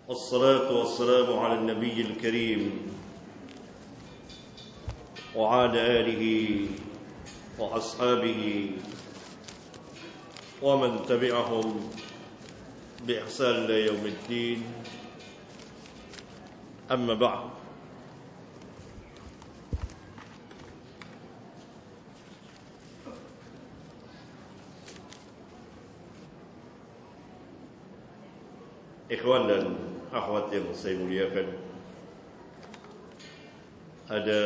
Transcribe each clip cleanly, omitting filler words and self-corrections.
والصلاة والسلام على النبي الكريم وعلى آله وأصحابه ومن تبعهم بإحسان إلى يوم الدين. أما بعد، ikhwan dan akhwat yang saya muliakan, ada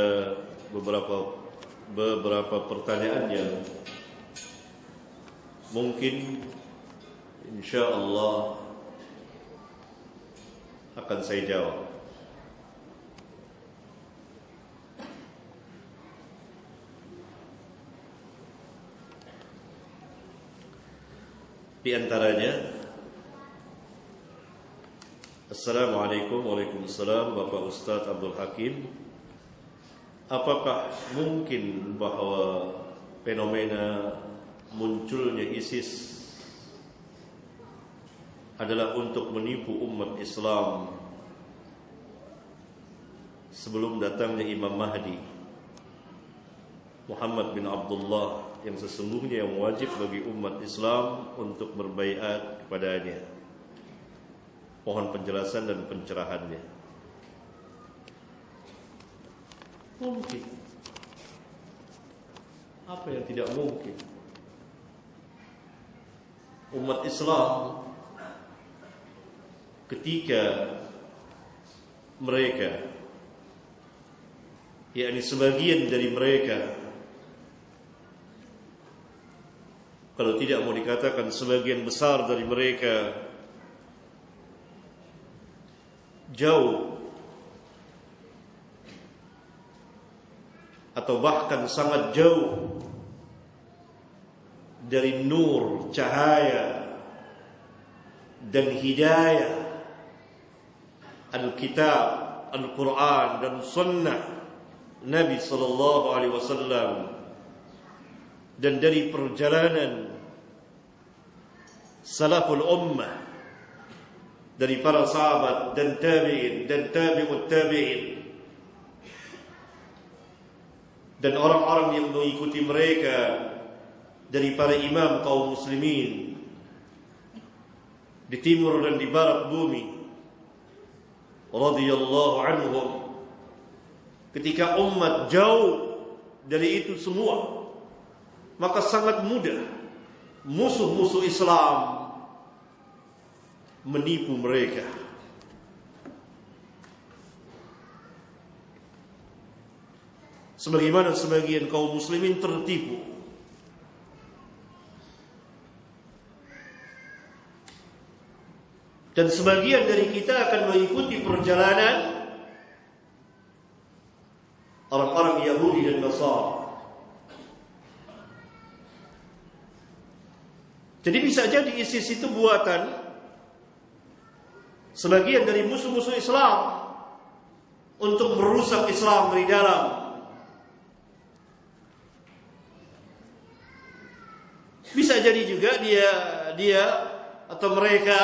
beberapa pertanyaan yang mungkin insyaallah akan saya jawab. Di antaranya, Assalamualaikum, waalaikumsalam, Bapak Ustadz Abdul Hakim. Apakah mungkin bahwa fenomena munculnya ISIS adalah untuk menipu umat Islam sebelum datangnya Imam Mahdi Muhammad bin Abdullah, yang sesungguhnya yang wajib bagi umat Islam untuk berbaiat kepadanya? Mohon penjelasan dan pencerahannya. Mungkin. Apa yang tidak mungkin? Umat Islam ketika mereka, yakni sebagian dari mereka, kalau tidak mau dikatakan sebagian besar dari mereka, jauh atau bahkan sangat jauh dari nur, cahaya dan hidayah Alkitab, Al-Quran dan Sunnah Nabi sallallahu alaihi wasallam, dan dari perjalanan salaful ummah, dari para sahabat dan tabi'in dan tabi'ut tabi'in dan orang-orang yang mengikuti mereka dari para imam kaum muslimin di timur dan di barat bumi radhiyallahu anhum. Ketika umat jauh dari itu semua, maka sangat mudah musuh-musuh Islam menipu mereka. Sebagaimana sebagian kaum muslimin tertipu dan sebagian dari kita akan mengikuti perjalanan orang-orang Yahudi dan Nasara. Jadi bisa jadi ISIS itu buatan sebagian dari musuh-musuh Islam untuk merusak Islam dari dalam. Bisa jadi juga dia atau mereka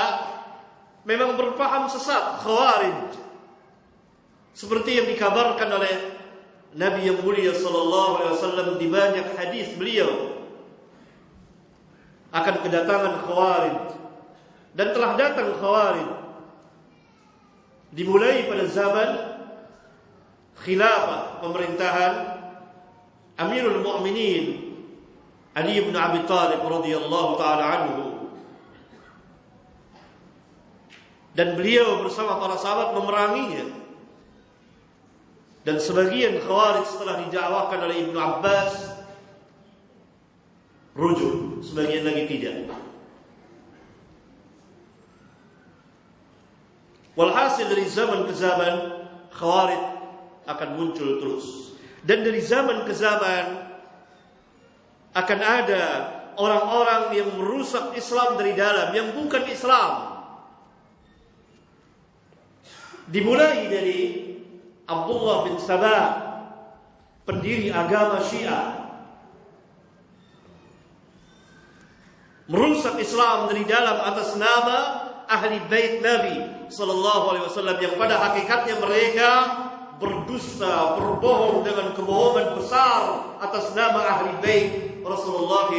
memang berpaham sesat, Khawarij, seperti yang dikabarkan oleh Nabi yang mulia sallallahu alaihi wasallam di banyak hadis beliau akan kedatangan Khawarij, dan telah datang Khawarij. Dimulai pada zaman khilafah pemerintahan Amirul Mukminin Ali bin Abi Thalib radhiyallahu taala anhu, dan beliau bersama para sahabat memeranginya. Dan sebagian Khawarij setelah didakwahkan oleh Ibnu Abbas rujuk, sebagian lagi tidak. Walhasil dari zaman ke zaman Khawarij akan muncul terus, dan dari zaman ke zaman akan ada orang-orang yang merusak Islam dari dalam, yang bukan Islam. Dimulai dari Abdullah bin Sabah, pendiri agama Syiah, merusak Islam dari dalam atas nama ahli bait Nabi sallallahu alaihi wasallam yang pada hakikatnya mereka berdusta, berbohong dengan kebohongan besar atas nama ahli bait Rasulullah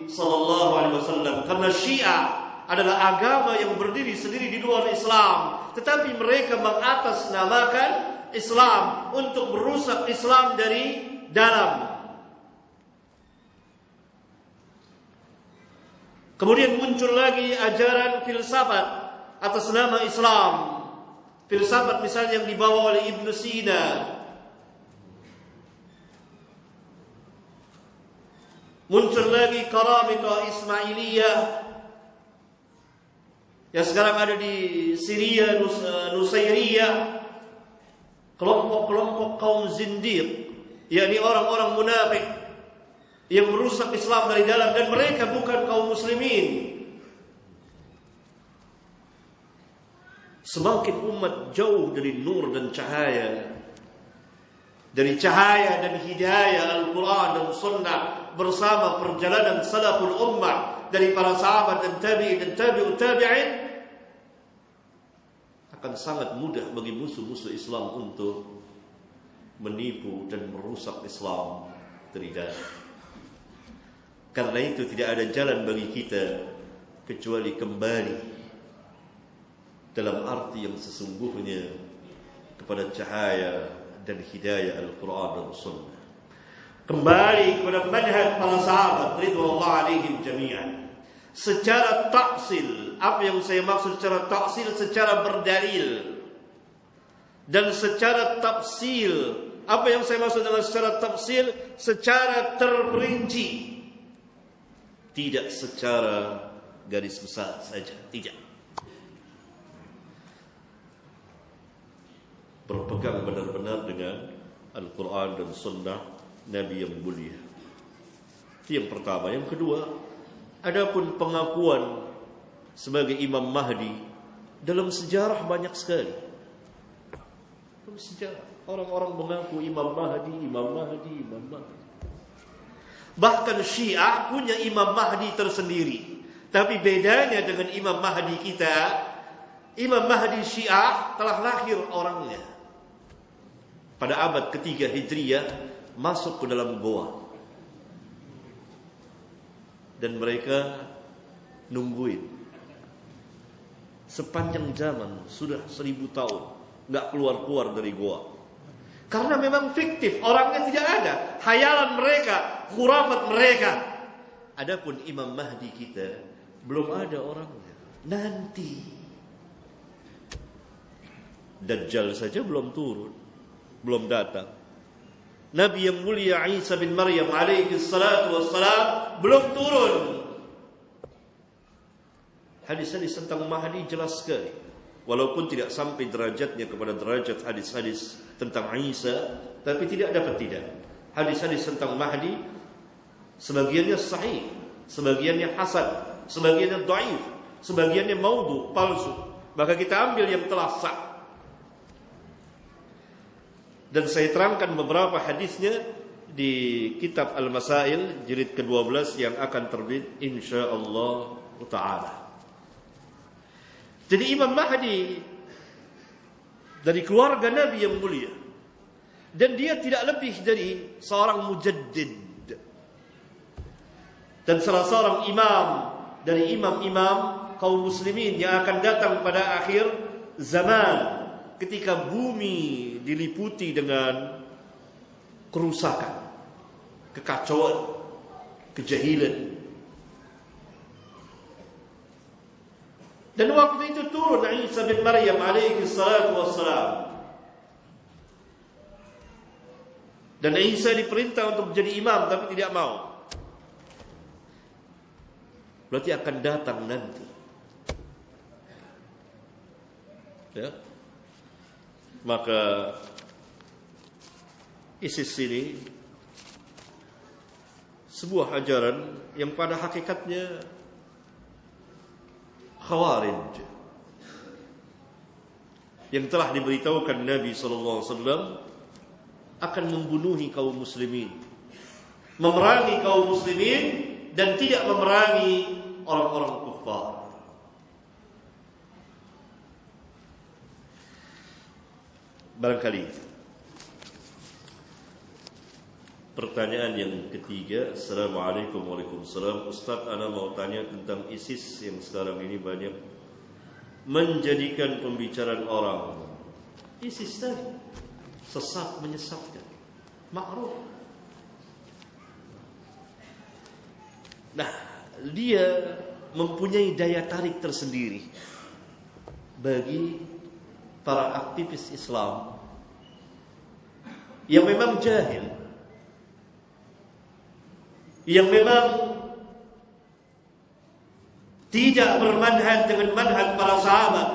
sallallahu alaihi wasallam. Karena Syiah adalah agama yang berdiri sendiri di luar Islam, tetapi mereka mengatasnamakan Islam untuk merusak Islam dari dalam. Kemudian muncul lagi ajaran filsafat atas nama Islam. Filsafat misalnya yang dibawa oleh Ibn Sina. Muncul lagi Karamita Ismailiyah yang sekarang ada di Syria, Nusairiyah. Kelompok-kelompok kaum zindiq, yakni orang-orang munafik yang merusak Islam dari dalam, dan mereka bukan kaum muslimin. Semakin umat jauh dari nur dan cahaya, dari cahaya dan hidayah Al-Quran dan Sunnah bersama perjalanan salaful ummah dari para sahabat dan tabi'in dan tabi'ut tabi'in, akan sangat mudah bagi musuh-musuh Islam untuk menipu dan merusak Islam dari dalam. Karena itu tidak ada jalan bagi kita kecuali kembali dalam arti yang sesungguhnya kepada cahaya dan hidayah Al-Quran dan Sunnah. Kembali kepada manhaj para sahabat ridwanullah alaihim jami'an. Secara taksil, apa yang saya maksud secara taksil? Secara berdalil. Dan secara tafsil, apa yang saya maksud dengan secara tafsil? Secara terperinci. Tidak secara garis besar saja, tidak. Berpegang benar-benar dengan Al-Quran dan Sunnah Nabi yang mulia. Itu yang pertama. Yang kedua, adapun pengakuan sebagai Imam Mahdi dalam sejarah banyak sekali. Dalam sejarah orang-orang mengaku Imam Mahdi, Imam Mahdi, Imam Mahdi. Bahkan Syiah punya Imam Mahdi tersendiri. Tapi bedanya dengan Imam Mahdi kita, Imam Mahdi Syiah telah lahir orangnya pada abad ketiga Hijriyah, masuk ke dalam goa. Dan mereka nungguin sepanjang zaman, sudah 1000 tahun nggak keluar-keluar dari goa. Karena memang fiktif, orangnya tidak ada, khayalan mereka, khurafat mereka. Adapun Imam Mahdi kita belum ada orangnya. Nanti Dajjal saja belum turun, belum datang. Nabi yang mulia Isa bin Maryam alaihi salatu wassalam belum turun. Hadis-hadis tentang Mahdi jelas sekali, walaupun tidak sampai derajatnya kepada derajat hadis-hadis tentang Isa, tapi tidak dapat tidak. Hadis-hadis tentang Mahdi sebagiannya sahih, sebagiannya hasan, sebagiannya dhaif, sebagiannya maudhu, palsu. Maka kita ambil yang telah sah. Dan saya terangkan beberapa hadisnya di kitab Al-Masail jilid ke-12 yang akan terbit insyaallah ta'ala. Jadi Imam Mahdi dari keluarga Nabi yang mulia, dan dia tidak lebih dari seorang mujaddid dan salah seorang imam dari imam-imam kaum muslimin yang akan datang pada akhir zaman, ketika bumi diliputi dengan kerusakan, kekacauan, kejahilan. Dan waktu itu turun Isa bin Maryam alaihi salatu wassalam. Dan Isa diperintah untuk menjadi imam, tapi tidak mau. Berarti akan datang nanti. Ya. Maka ISIS ini sebuah ajaran yang pada hakikatnya Khawarij, yang telah diberitahukan Nabi SAW akan membunuhi kaum muslimin, memerangi kaum muslimin, dan tidak memerangi orang-orang kufar. Barangkali pertanyaan yang ketiga. Assalamualaikum warahmatullahi wabarakatuh. Ustaz, ana mau tanya tentang ISIS yang sekarang ini banyak menjadikan pembicaraan orang. ISIS tadi sesat, menyesatkan, ma'ruf. Nah, dia mempunyai daya tarik tersendiri bagi para aktivis Islam yang memang jahil, yang memang tidak bermanhaj dengan manhaj para sahabat,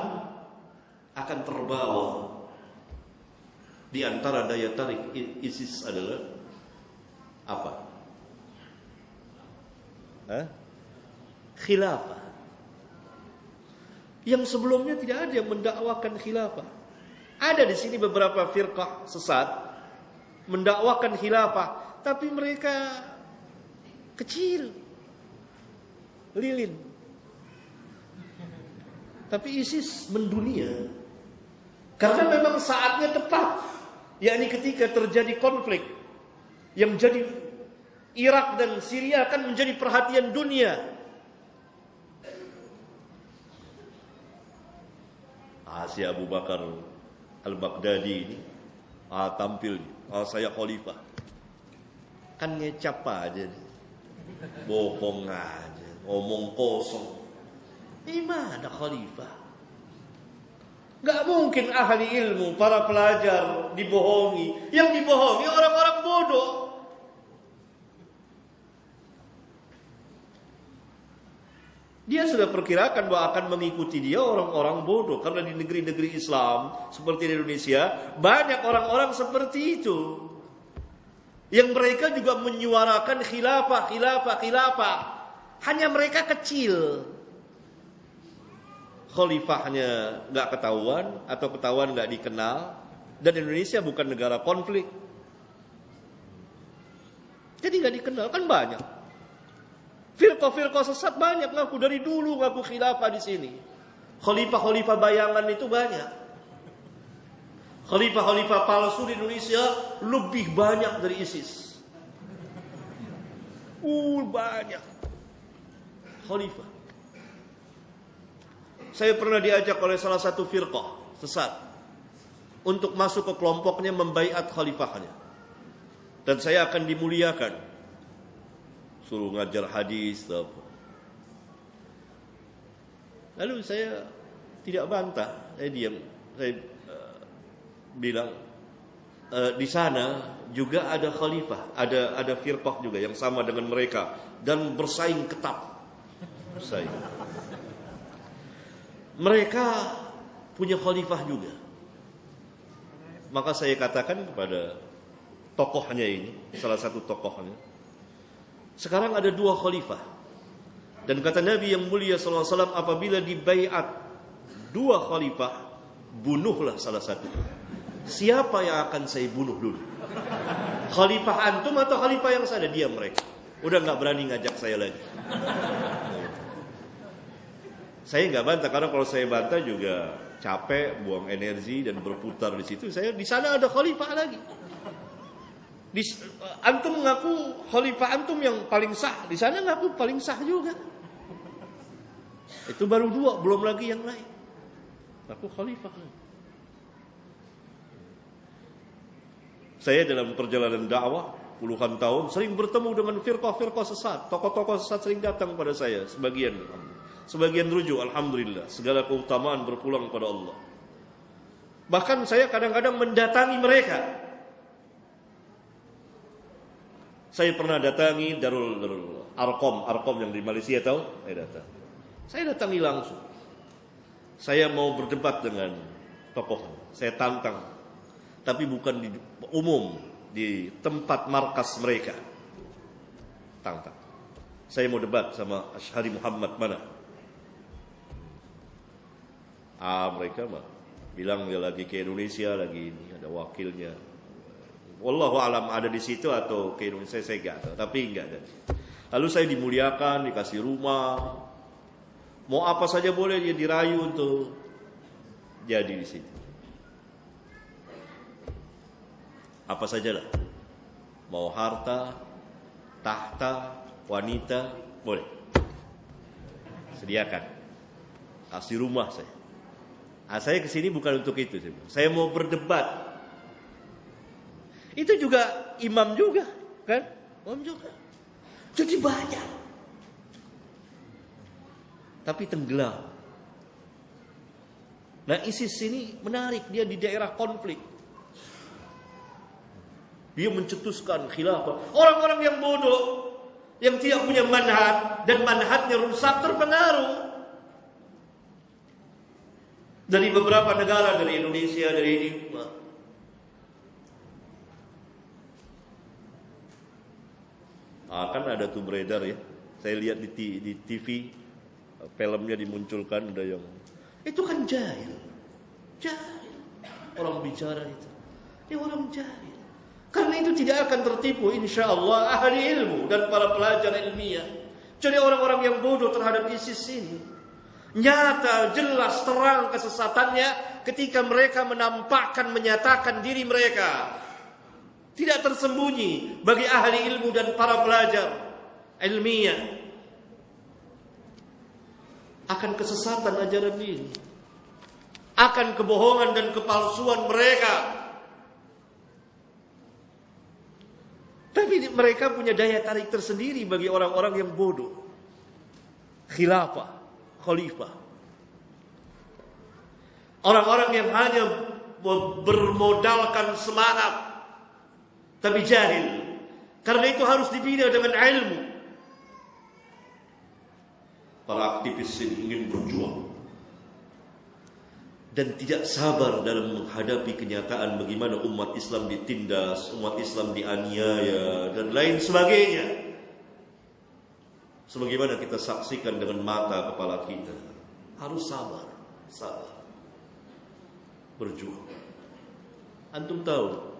akan terbawa. Di antara daya tarik ISIS adalah apa? Khilafah. Yang sebelumnya tidak ada yang mendakwakan khilafah. Ada di sini beberapa firqah sesat mendakwakan khilafah, tapi mereka kecil, lilin. Tapi ISIS mendunia karena memang saatnya tepat, yakni ketika terjadi konflik yang menjadi Irak dan Syria akan menjadi perhatian dunia. Si Abu Bakar Al-Baghdadi ini tampil, saya khalifah. Kan ngecap aja nih. Bohong aja, ngomong kosong. Gimana khalifah? Gak mungkin ahli ilmu, para pelajar dibohongi. Yang dibohongi orang-orang bodoh. Dia sudah perkirakan bahwa akan mengikuti dia orang-orang bodoh. Karena di negeri-negeri Islam seperti di Indonesia banyak orang-orang seperti itu, yang mereka juga menyuarakan khilafah. Hanya mereka kecil, khalifahnya gak ketahuan, atau ketahuan gak dikenal. Dan Indonesia bukan negara konflik, jadi gak dikenal. Kan banyak firqah sesat, banyak ngaku dari dulu, ngaku khilafah di sini. Khalifah bayangan itu banyak. Khalifah palsu di Indonesia lebih banyak dari ISIS. Banyak khalifah. Saya pernah diajak oleh salah satu firqah sesat untuk masuk ke kelompoknya, membaiat khalifahnya, dan saya akan dimuliakan, suruh ngajar hadis. Lalu saya tidak bantah, saya diam. Saya bilang, di sana juga ada khalifah, ada firqah juga yang sama dengan mereka, dan bersaing ketat. Mereka punya khalifah juga. Maka saya katakan kepada tokohnya ini, salah satu tokohnya, sekarang ada 2 khalifah. Dan kata Nabi yang mulia SAW, apabila dibaiat 2 khalifah, bunuhlah salah satu. Siapa yang akan saya bunuh dulu? Khalifah antum atau khalifah yang saya? Diam mereka. Udah gak berani ngajak saya lagi. Saya gak bantah, karena kalau saya bantah juga capek, buang energi dan berputar di situ. Saya di sana ada khalifah lagi. Antum ngaku khalifah antum yang paling sah, di sana ngaku paling sah juga. Itu baru 2, belum lagi yang lain. Ngaku khalifah. Saya dalam perjalanan dakwah puluhan tahun sering bertemu dengan firqah sesat. Tokoh-tokoh sesat sering datang pada saya, sebagian rujuk, alhamdulillah. Segala keutamaan berpulang pada Allah. Bahkan saya kadang-kadang mendatangi mereka. Saya pernah datangi Darul Arqam yang di Malaysia, tahu? Saya datangi langsung. Saya mau berdebat dengan tokoh. Saya tantang. Tapi bukan di umum, di tempat markas mereka. Tantang. Saya mau debat sama Asy'ari Muhammad mana? Mereka mah bilang dia lagi ke Indonesia, lagi ini ada wakilnya. Wallahu alam ada di situ atau ke Indonesia, saya enggak tahu, tapi enggak ada. Lalu saya dimuliakan, dikasih rumah, mau apa saja boleh, dia dirayu untuk jadi di situ. Apa sajalah. Mau harta, tahta, wanita, boleh. Sediakan. Kasih rumah saya. Saya kesini bukan untuk itu. Saya mau berdebat. Itu juga imam juga, kan? Imam juga. Jadi banyak. Tapi tenggelam. Nah, ISIS ini menarik, dia di daerah konflik. Dia mencetuskan khilafah. Orang-orang yang bodoh, yang tidak punya manhaj dan manhajnya rusak, terpengaruh. Dari beberapa negara, dari Indonesia, dari ini. Kan ada tuh beredar ya. Saya lihat di TV, filmnya dimunculkan, ada yang itu kan jahil. Jahil. Orang bicara itu. Dia orang jahil. Karena itu tidak akan tertipu insya Allah ahli ilmu dan para pelajar ilmiah. Jadi orang-orang yang bodoh terhadap ISIS ini, nyata, jelas, terang kesesatannya ketika mereka menampakkan, menyatakan diri mereka. Tidak tersembunyi bagi ahli ilmu dan para pelajar ilmiah akan kesesatan ajaran ini, akan kebohongan dan kepalsuan mereka. Tapi mereka punya daya tarik tersendiri bagi orang-orang yang bodoh. Khilafah, khalifah. Orang-orang yang hanya bermodalkan semangat tapi jahil. Karena itu harus dibina dengan ilmu. Para aktivis ini ingin berjuang dan tidak sabar dalam menghadapi kenyataan bagaimana umat Islam ditindas, umat Islam dianiaya dan lain sebagainya. Sebagaimana kita saksikan dengan mata kepala kita. Harus sabar, sabar. Berjuang. Antum tahu,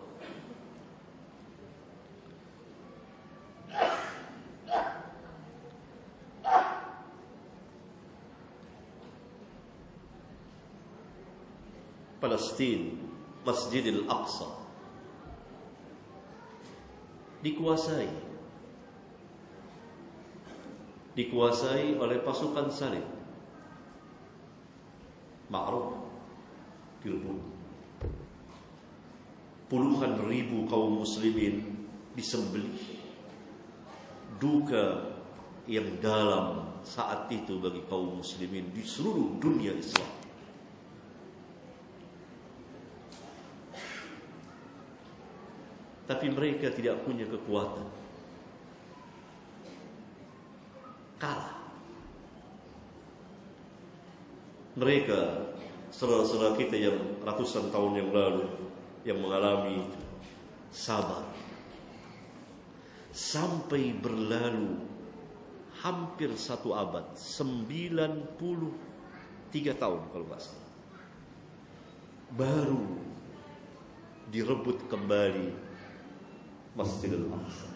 Palestina, Masjidil Aqsa dikuasai oleh pasukan salib. Ma'ruf direbut. Puluhan ribu kaum muslimin disembelih. Duka yang dalam saat itu bagi kaum muslimin di seluruh dunia Islam. Tapi mereka tidak punya kekuatan. Kalah. Mereka, saudara-saudara kita yang ratusan tahun yang lalu, yang mengalami itu, sabar. Sampai berlalu hampir 1 abad, 93 tahun kalau nggak salah. Baru direbut kembali Masjidil Aqsa.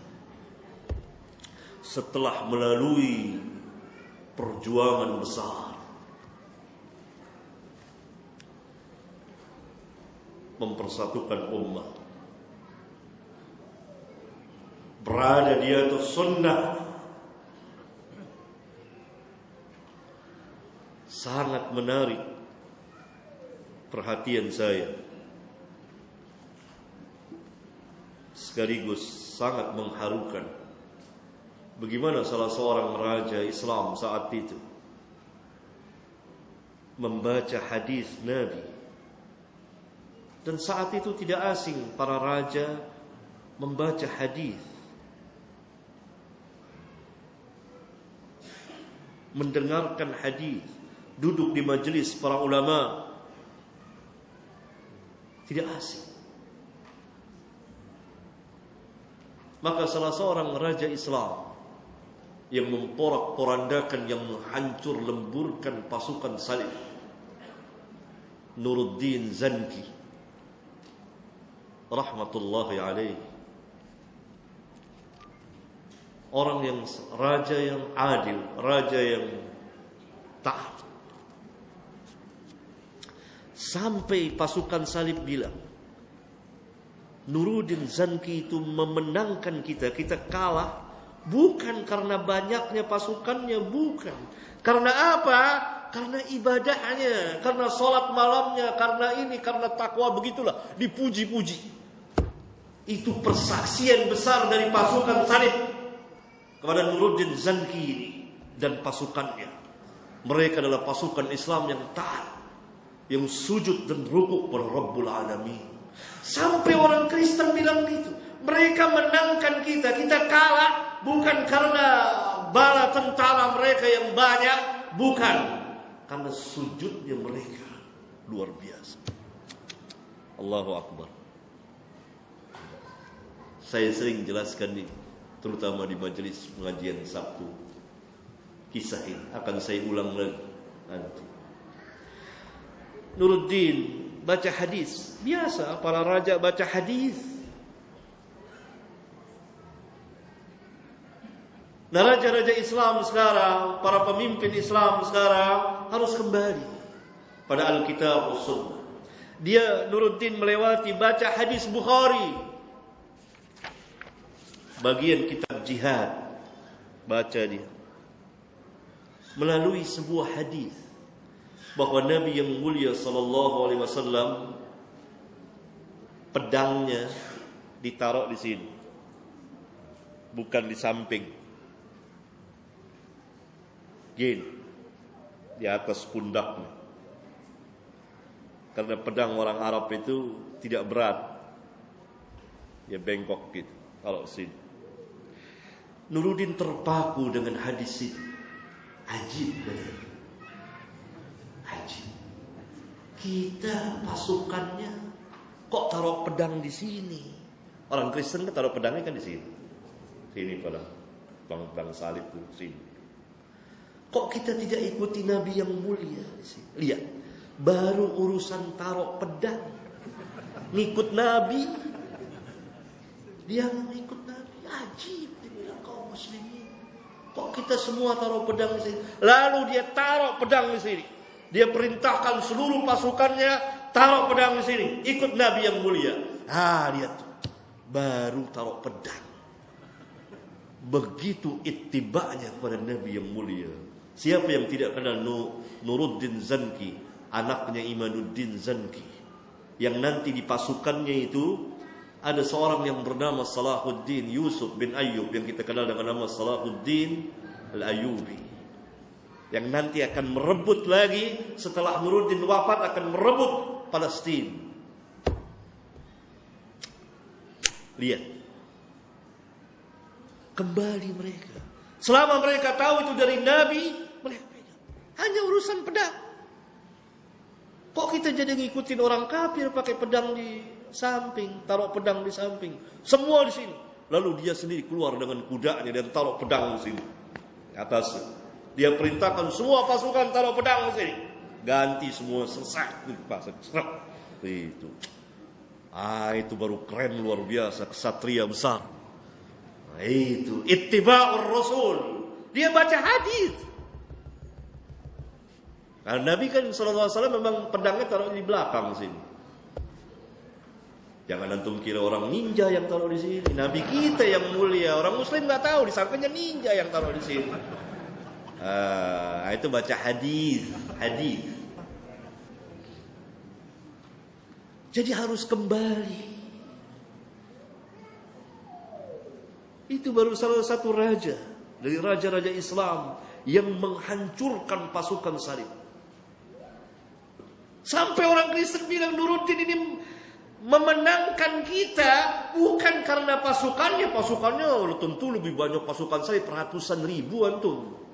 Setelah melalui perjuangan besar, mempersatukan ummah, berada di atas sunnah, sangat menarik perhatian saya. Sekaligus sangat mengharukan bagaimana salah seorang raja Islam saat itu membaca hadis Nabi. Dan saat itu tidak asing para raja membaca hadis, mendengarkan hadis, duduk di majelis para ulama. Tidak asing. Maka salah seorang raja Islam yang memporak-porandakan, yang menghancur lemburkan pasukan salib, Nuruddin Zanki rahmatullahi alaih, orang yang raja yang adil, raja yang taat. Sampai pasukan salib bilang, Nuruddin Zanki itu memenangkan kita. Kita kalah bukan karena banyaknya pasukannya, bukan. Karena apa? Karena ibadahnya, karena sholat malamnya, karena ini, karena takwa, begitulah dipuji-puji. Itu persaksian besar dari pasukan Salib kepada Nuruddin Zanki ini dan pasukannya. Mereka adalah pasukan Islam yang taat, yang sujud dan rukuk pada Rabbul Alamin. Sampai orang Kristen bilang gitu. Mereka menangkan kita, kita kalah bukan karena bala tentara mereka yang banyak, bukan, karena sujudnya mereka luar biasa. Allahu Akbar. Saya sering jelaskan ini, terutama di majelis pengajian Sabtu. Kisah ini akan saya ulang lagi nanti. Nuruddin baca hadis, biasa para raja baca hadis. Nah, raja-raja Islam sekarang, para pemimpin Islam sekarang harus kembali pada Alkitab dan Sunnah. Dia Nuruddin melewati baca hadis Bukhari, bagian kitab jihad, baca dia melalui sebuah hadis bahwa Nabi yang mulia sallallahu alaihi wasallam pedangnya ditaruh di sini, bukan di samping, gini di atas pundaknya. Karena pedang orang Arab itu tidak berat, ya bengkok gitu kalau sini. Nuruddin terpaku dengan hadis ini. Ajib, ajib. Kita pasukannya kok taruh pedang di sini? Orang Kristen kan taruh pedangnya kan di sini. Sini pada pedang salib tuh sini. Kok kita tidak ikuti Nabi yang mulia di sini? Lihat, baru urusan taruh pedang, ngikut Nabi, dia ngikut Nabi. Ajib, dia bilang kaum muslimin. Kok kita semua taruh pedang di sini? Lalu dia taruh pedang di sini. Dia perintahkan seluruh pasukannya taruh pedang di sini, ikut Nabi yang mulia. Lihat, baru taruh pedang. Begitu ittiba'nya kepada Nabi yang mulia. Siapa yang tidak kenal Nuruddin Zanki, anaknya Imaduddin Zanki, yang nanti di pasukannya itu ada seorang yang bernama Salahuddin Yusuf bin Ayyub, yang kita kenal dengan nama Salahuddin Al-Ayyubi, yang nanti akan merebut lagi setelah Nuruddin wafat, akan merebut Palestina. Lihat, kembali mereka. Selama mereka tahu itu dari Nabi, mereka pegang. Hanya urusan pedang. Kok kita jadi ngikutin orang kafir pakai pedang di samping, taruh pedang di samping, semua di sini. Lalu dia sendiri keluar dengan kudanya dan taruh pedang di sini, atas. Dia perintahkan semua pasukan taruh pedang di sini. Ganti semua, selesai. Itu. Itu baru keren, luar biasa, kesatria besar. Itu ittiba'ur Rasul. Dia baca hadis. Karena Nabi kan sallallahu alaihi wasallam memang pedangnya taruh di belakang sini. Jangan antum kira orang ninja yang taruh di sini. Nabi kita yang mulia, orang muslim nggak tahu, disangkanya ninja yang taruh di sini. Itu baca hadis. Jadi harus kembali. Itu baru salah satu raja dari raja-raja Islam yang menghancurkan pasukan Salib. Sampai orang Kristen bilang Nuruddin ini memenangkan kita bukan karena pasukannya. Pasukannya tentu lebih banyak pasukan Salib, ratusan ribuan tuh.